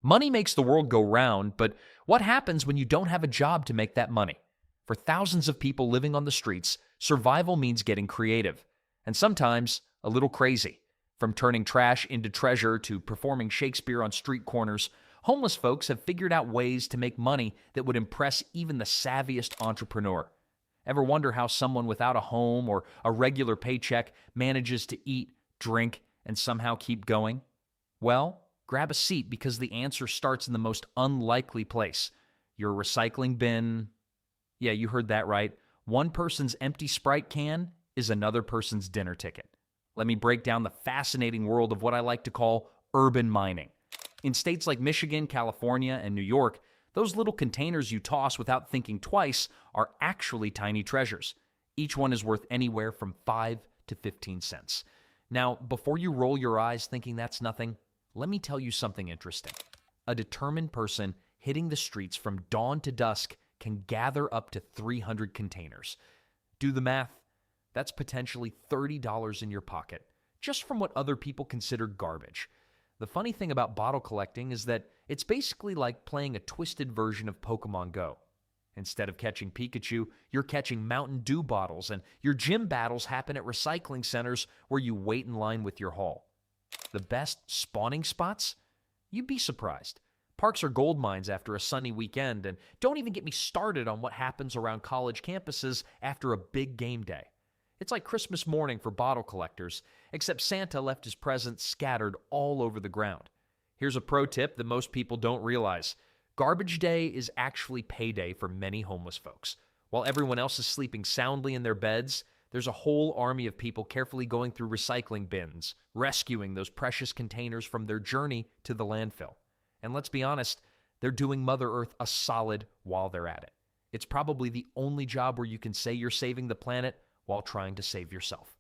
Money makes the world go round, but what happens when you don't have a job to make that money? For thousands of people living on the streets, survival means getting creative, and sometimes a little crazy. From turning trash into treasure to performing Shakespeare on street corners, homeless folks have figured out ways to make money that would impress even the savviest entrepreneur. Ever wonder how someone without a home or a regular paycheck manages to eat, drink, and somehow keep going? Well, grab a seat because the answer starts in the most unlikely place. Your recycling bin. Yeah, you heard that right. One person's empty Sprite can is another person's dinner ticket. Let me break down the fascinating world of what I like to call urban mining. In states like Michigan, California, and New York, those little containers you toss without thinking twice are actually tiny treasures. Each one is worth anywhere from 5 to 15 cents. Now, before you roll your eyes thinking that's nothing, let me tell you something interesting. A determined person hitting the streets from dawn to dusk can gather up to 300 containers. Do the math. That's potentially $30 in your pocket, just from what other people consider garbage. The funny thing about bottle collecting is that it's basically like playing a twisted version of Pokemon Go. Instead of catching Pikachu, you're catching Mountain Dew bottles, and your gym battles happen at recycling centers where you wait in line with your haul. The best spawning spots? You'd be surprised. Parks are gold mines after a sunny weekend, and don't even get me started on what happens around college campuses after a big game day. It's like Christmas morning for bottle collectors, except Santa left his presents scattered all over the ground. Here's a pro tip that most people don't realize. Garbage day is actually payday for many homeless folks. While everyone else is sleeping soundly in their beds, there's a whole army of people carefully going through recycling bins, rescuing those precious containers from their journey to the landfill. And let's be honest, they're doing Mother Earth a solid while they're at it. It's probably the only job where you can say you're saving the planet while trying to save yourself.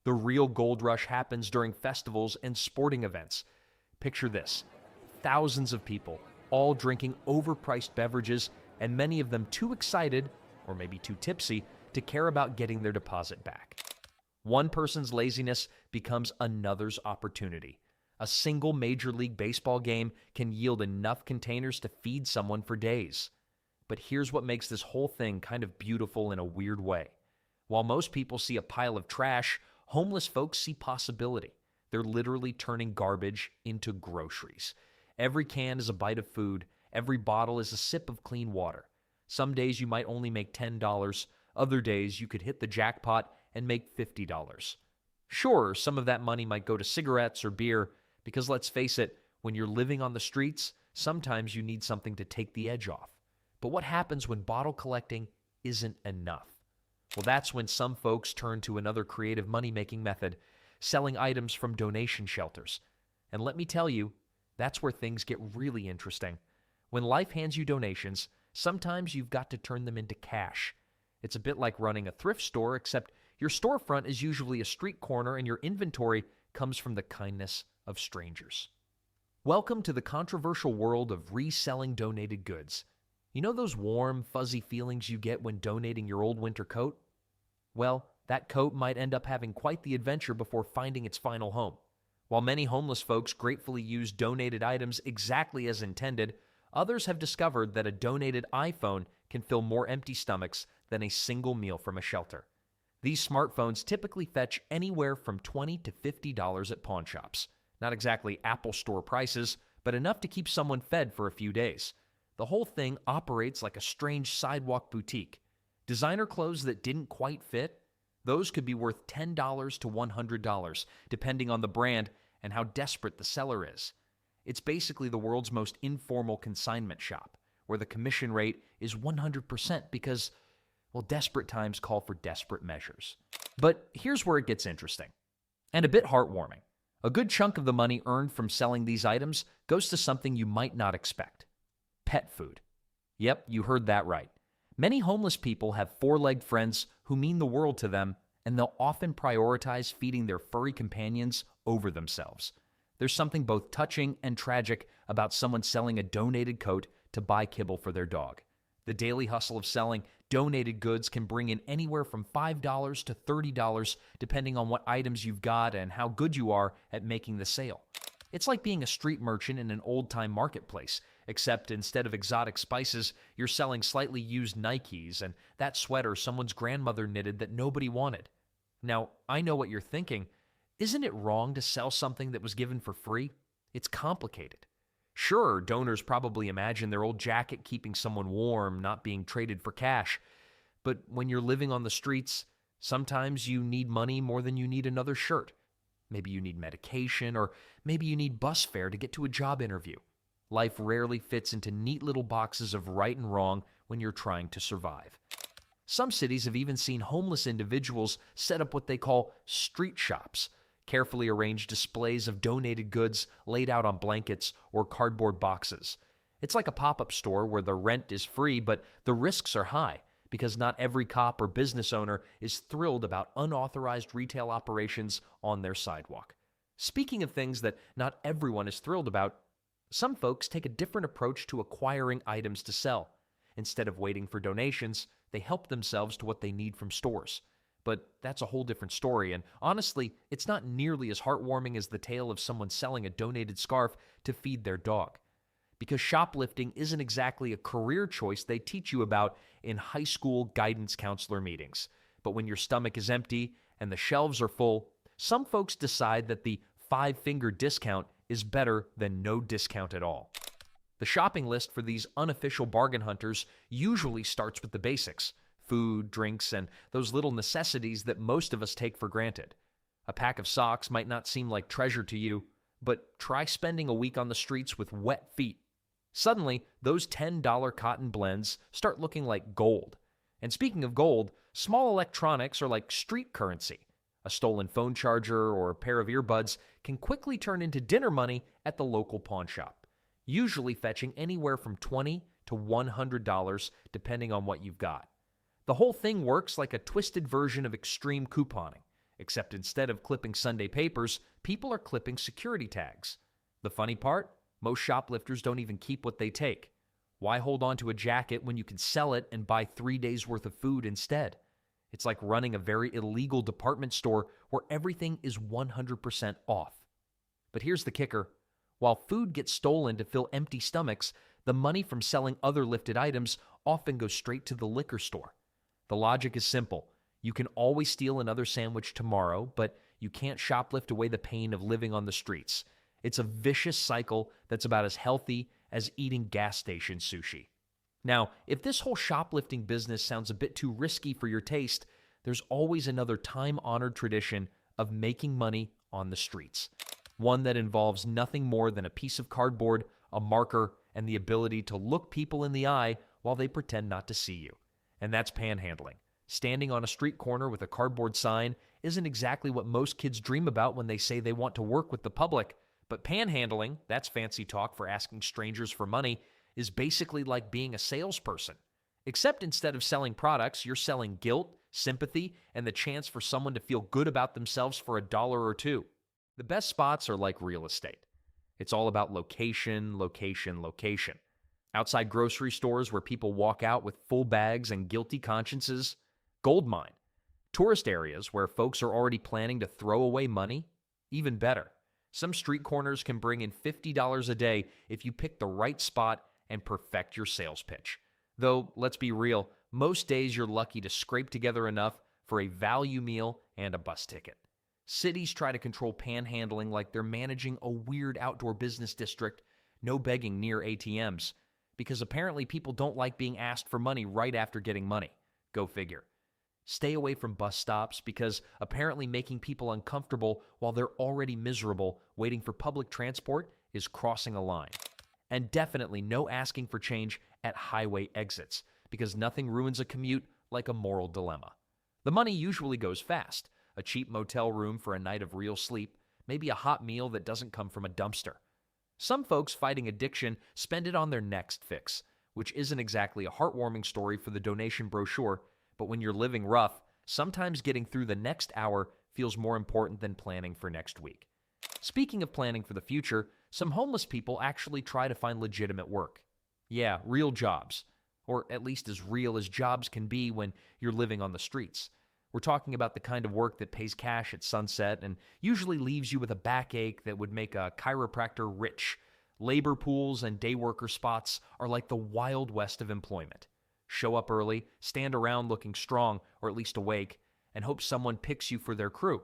The real gold rush happens during festivals and sporting events. Picture this: thousands of people, all drinking overpriced beverages, and many of them too excited, or maybe too tipsy, to care about getting their deposit back. One person's laziness becomes another's opportunity. A single Major League Baseball game can yield enough containers to feed someone for days. But here's what makes this whole thing kind of beautiful in a weird way. While most people see a pile of trash, homeless folks see possibility. They're literally turning garbage into groceries. Every can is a bite of food. Every bottle is a sip of clean water. Some days you might only make $10. Other days you could hit the jackpot and make $50. Sure, some of that money might go to cigarettes or beer, because let's face it, when you're living on the streets, sometimes you need something to take the edge off. But what happens when bottle collecting isn't enough? Well, that's when some folks turn to another creative money-making method, selling items from donation shelters. And let me tell you, that's where things get really interesting. When life hands you donations, sometimes you've got to turn them into cash. It's a bit like running a thrift store, except your storefront is usually a street corner and your inventory comes from the kindness of strangers. Welcome to the controversial world of reselling donated goods. You know those warm, fuzzy feelings you get when donating your old winter coat? Well, that coat might end up having quite the adventure before finding its final home. While many homeless folks gratefully use donated items exactly as intended, others have discovered that a donated iPhone can fill more empty stomachs than a single meal from a shelter. These smartphones typically fetch anywhere from $20 to $50 at pawn shops. Not exactly Apple Store prices, but enough to keep someone fed for a few days. The whole thing operates like a strange sidewalk boutique. Designer clothes that didn't quite fit, those could be worth $10 to $100, depending on the brand and how desperate the seller is. It's basically the world's most informal consignment shop, where the commission rate is 100% because, well, desperate times call for desperate measures. But here's where it gets interesting, and a bit heartwarming. A good chunk of the money earned from selling these items goes to something you might not expect: pet food. Yep, you heard that right. Many homeless people have four-legged friends who mean the world to them, and they'll often prioritize feeding their furry companions over themselves. There's something both touching and tragic about someone selling a donated coat to buy kibble for their dog. The daily hustle of selling donated goods can bring in anywhere from $5 to $30, depending on what items you've got and how good you are at making the sale. It's like being a street merchant in an old-time marketplace, except instead of exotic spices, you're selling slightly used Nikes and that sweater someone's grandmother knitted that nobody wanted. Now, I know what you're thinking. Isn't it wrong to sell something that was given for free? It's complicated. Sure, donors probably imagine their old jacket keeping someone warm, not being traded for cash. But when you're living on the streets, sometimes you need money more than you need another shirt. Maybe you need medication, or maybe you need bus fare to get to a job interview. Life rarely fits into neat little boxes of right and wrong when you're trying to survive. Some cities have even seen homeless individuals set up what they call street shops, carefully arranged displays of donated goods laid out on blankets or cardboard boxes. It's like a pop-up store where the rent is free, but the risks are high, because not every cop or business owner is thrilled about unauthorized retail operations on their sidewalk. Speaking of things that not everyone is thrilled about, some folks take a different approach to acquiring items to sell. Instead of waiting for donations, they help themselves to what they need from stores. But that's a whole different story, and honestly, it's not nearly as heartwarming as the tale of someone selling a donated scarf to feed their dog. Because shoplifting isn't exactly a career choice they teach you about in high school guidance counselor meetings. But when your stomach is empty and the shelves are full, some folks decide that the five-finger discount is better than no discount at all. The shopping list for these unofficial bargain hunters usually starts with the basics: food, drinks, and those little necessities that most of us take for granted. A pack of socks might not seem like treasure to you, but try spending a week on the streets with wet feet. Suddenly, those $10 cotton blends start looking like gold. And speaking of gold, small electronics are like street currency. A stolen phone charger or a pair of earbuds can quickly turn into dinner money at the local pawn shop, usually fetching anywhere from $20 to $100 depending on what you've got. The whole thing works like a twisted version of extreme couponing, except instead of clipping Sunday papers, people are clipping security tags. The funny part? Most shoplifters don't even keep what they take. Why hold on to a jacket when you can sell it and buy 3 days' worth of food instead? It's like running a very illegal department store where everything is 100% off. But here's the kicker. While food gets stolen to fill empty stomachs, the money from selling other lifted items often goes straight to the liquor store. The logic is simple. You can always steal another sandwich tomorrow, but you can't shoplift away the pain of living on the streets. It's a vicious cycle that's about as healthy as eating gas station sushi. Now, if this whole shoplifting business sounds a bit too risky for your taste, there's always another time-honored tradition of making money on the streets. One that involves nothing more than a piece of cardboard, a marker, and the ability to look people in the eye while they pretend not to see you. And that's panhandling. Standing on a street corner with a cardboard sign isn't exactly what most kids dream about when they say they want to work with the public. But panhandling, that's fancy talk for asking strangers for money, is basically like being a salesperson. Except instead of selling products, you're selling guilt, sympathy, and the chance for someone to feel good about themselves for $1 or $2. The best spots are like real estate. It's all about location, location, location. Outside grocery stores where people walk out with full bags and guilty consciences, gold mine. Tourist areas where folks are already planning to throw away money, even better. Some street corners can bring in $50 a day if you pick the right spot and perfect your sales pitch. Though, let's be real, most days you're lucky to scrape together enough for a value meal and a bus ticket. Cities try to control panhandling like they're managing a weird outdoor business district, no begging near ATMs, because apparently people don't like being asked for money right after getting money. Go figure. Stay away from bus stops because apparently making people uncomfortable while they're already miserable waiting for public transport is crossing a line. And definitely no asking for change at highway exits because nothing ruins a commute like a moral dilemma. The money usually goes fast. A cheap motel room for a night of real sleep, maybe a hot meal that doesn't come from a dumpster. Some folks fighting addiction spend it on their next fix, which isn't exactly a heartwarming story for the donation brochure. But when you're living rough, sometimes getting through the next hour feels more important than planning for next week. Speaking of planning for the future, some homeless people actually try to find legitimate work. Yeah, real jobs. Or at least as real as jobs can be when you're living on the streets. We're talking about the kind of work that pays cash at sunset and usually leaves you with a backache that would make a chiropractor rich. Labor pools and day worker spots are like the Wild West of employment. Show up early, stand around looking strong, or at least awake, and hope someone picks you for their crew.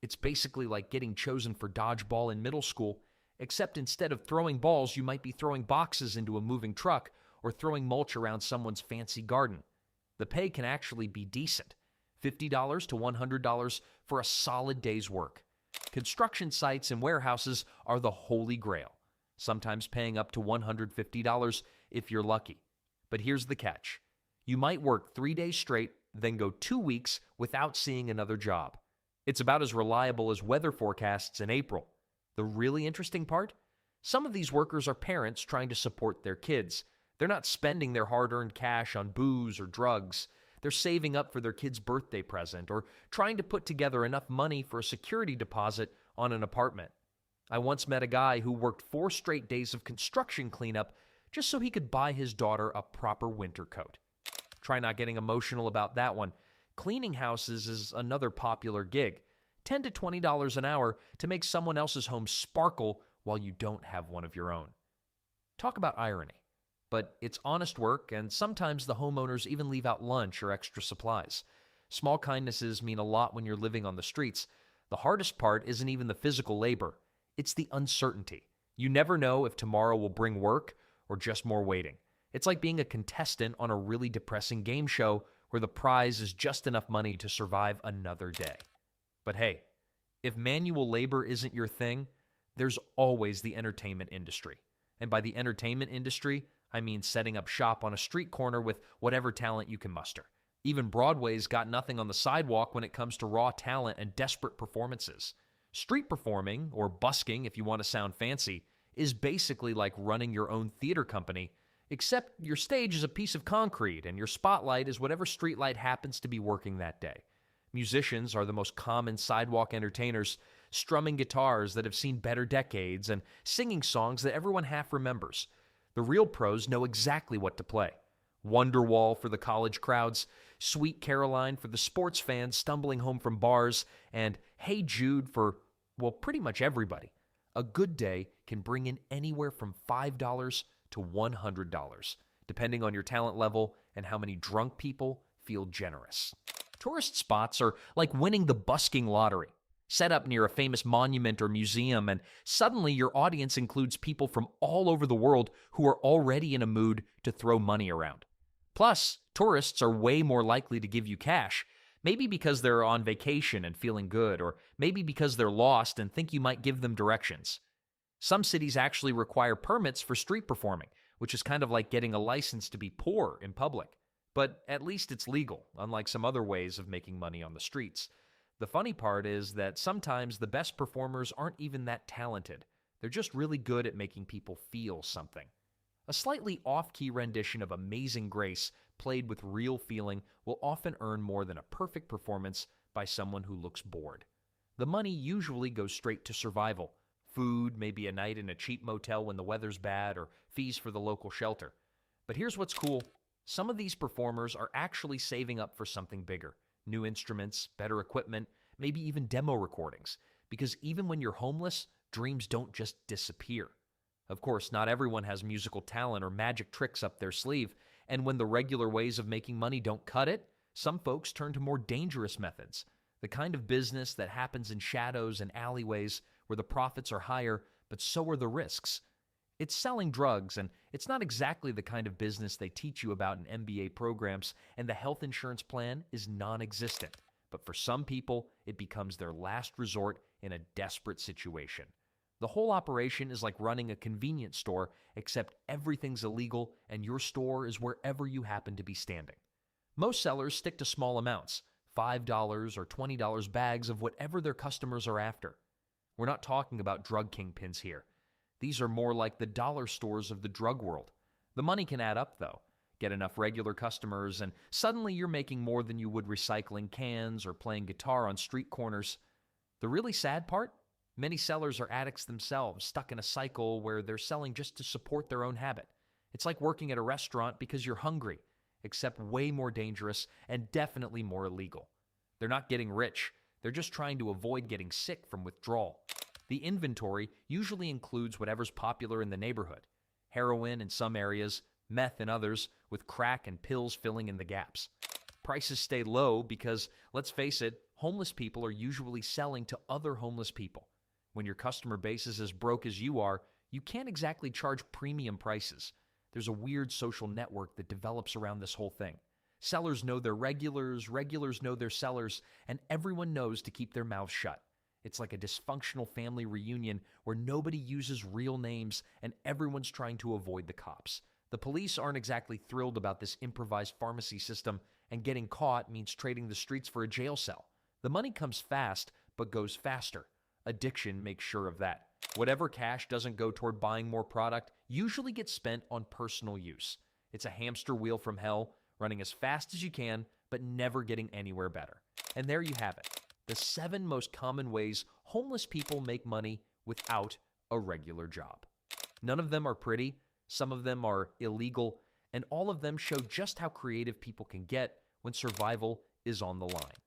It's basically like getting chosen for dodgeball in middle school, except instead of throwing balls, you might be throwing boxes into a moving truck or throwing mulch around someone's fancy garden. The pay can actually be decent. $50 to $100 for a solid day's work. Construction sites and warehouses are the holy grail, sometimes paying up to $150 if you're lucky. But here's the catch. You might work 3 days straight, then go 2 weeks without seeing another job. It's about as reliable as weather forecasts in April. The really interesting part? Some of these workers are parents trying to support their kids. They're not spending their hard-earned cash on booze or drugs. They're saving up for their kid's birthday present or trying to put together enough money for a security deposit on an apartment. I once met a guy who worked 4 straight days of construction cleanup just so he could buy his daughter a proper winter coat. Try not getting emotional about that one. Cleaning houses is another popular gig. $10 to $20 an hour to make someone else's home sparkle while you don't have one of your own. Talk about irony. But it's honest work, and sometimes the homeowners even leave out lunch or extra supplies. Small kindnesses mean a lot when you're living on the streets. The hardest part isn't even the physical labor. It's the uncertainty. You never know if tomorrow will bring work or just more waiting. It's like being a contestant on a really depressing game show where the prize is just enough money to survive another day. But hey, if manual labor isn't your thing, there's always the entertainment industry. And by the entertainment industry, I mean setting up shop on a street corner with whatever talent you can muster. Even Broadway's got nothing on the sidewalk when it comes to raw talent and desperate performances. Street performing, or busking if you want to sound fancy, is basically like running your own theater company, except your stage is a piece of concrete and your spotlight is whatever streetlight happens to be working that day. Musicians are the most common sidewalk entertainers, strumming guitars that have seen better decades and singing songs that everyone half remembers. The real pros know exactly what to play. Wonderwall for the college crowds, Sweet Caroline for the sports fans stumbling home from bars, and Hey Jude for, well, pretty much everybody. A good day can bring in anywhere from $5 to $100, depending on your talent level and how many drunk people feel generous. Tourist spots are like winning the busking lottery. Set up near a famous monument or museum, and suddenly your audience includes people from all over the world who are already in a mood to throw money around. Plus, tourists are way more likely to give you cash, maybe because they're on vacation and feeling good, or maybe because they're lost and think you might give them directions. Some cities actually require permits for street performing, which is kind of like getting a license to be poor in public. But at least it's legal, unlike some other ways of making money on the streets. The funny part is that sometimes the best performers aren't even that talented. They're just really good at making people feel something. A slightly off-key rendition of Amazing Grace, played with real feeling, will often earn more than a perfect performance by someone who looks bored. The money usually goes straight to survival. Food, maybe a night in a cheap motel when the weather's bad, or fees for the local shelter. But here's what's cool. Some of these performers are actually saving up for something bigger. New instruments, better equipment, maybe even demo recordings. Because even when you're homeless, dreams don't just disappear. Of course, not everyone has musical talent or magic tricks up their sleeve, and when the regular ways of making money don't cut it, some folks turn to more dangerous methods. The kind of business that happens in shadows and alleyways where the profits are higher, but so are the risks. It's selling drugs, and it's not exactly the kind of business they teach you about in MBA programs, and the health insurance plan is non-existent. But for some people, it becomes their last resort in a desperate situation. The whole operation is like running a convenience store, except everything's illegal and your store is wherever you happen to be standing. Most sellers stick to small amounts, $5 or $20 bags of whatever their customers are after. We're not talking about drug kingpins here. These are more like the dollar stores of the drug world. The money can add up, though. Get enough regular customers, and suddenly you're making more than you would recycling cans or playing guitar on street corners. The really sad part? Many sellers are addicts themselves, stuck in a cycle where they're selling just to support their own habit. It's like working at a restaurant because you're hungry, except way more dangerous and definitely more illegal. They're not getting rich. They're just trying to avoid getting sick from withdrawal. The inventory usually includes whatever's popular in the neighborhood. Heroin in some areas, meth in others, with crack and pills filling in the gaps. Prices stay low because, let's face it, homeless people are usually selling to other homeless people. When your customer base is as broke as you are, you can't exactly charge premium prices. There's a weird social network that develops around this whole thing. Sellers know their regulars, regulars know their sellers, and everyone knows to keep their mouths shut. It's like a dysfunctional family reunion where nobody uses real names and everyone's trying to avoid the cops. The police aren't exactly thrilled about this improvised pharmacy system, and getting caught means trading the streets for a jail cell. The money comes fast, but goes faster. Addiction makes sure of that. Whatever cash doesn't go toward buying more product usually gets spent on personal use. It's a hamster wheel from hell, running as fast as you can, but never getting anywhere better. And there you have it. The 7 most common ways homeless people make money without a regular job. None of them are pretty, some of them are illegal, and all of them show just how creative people can get when survival is on the line.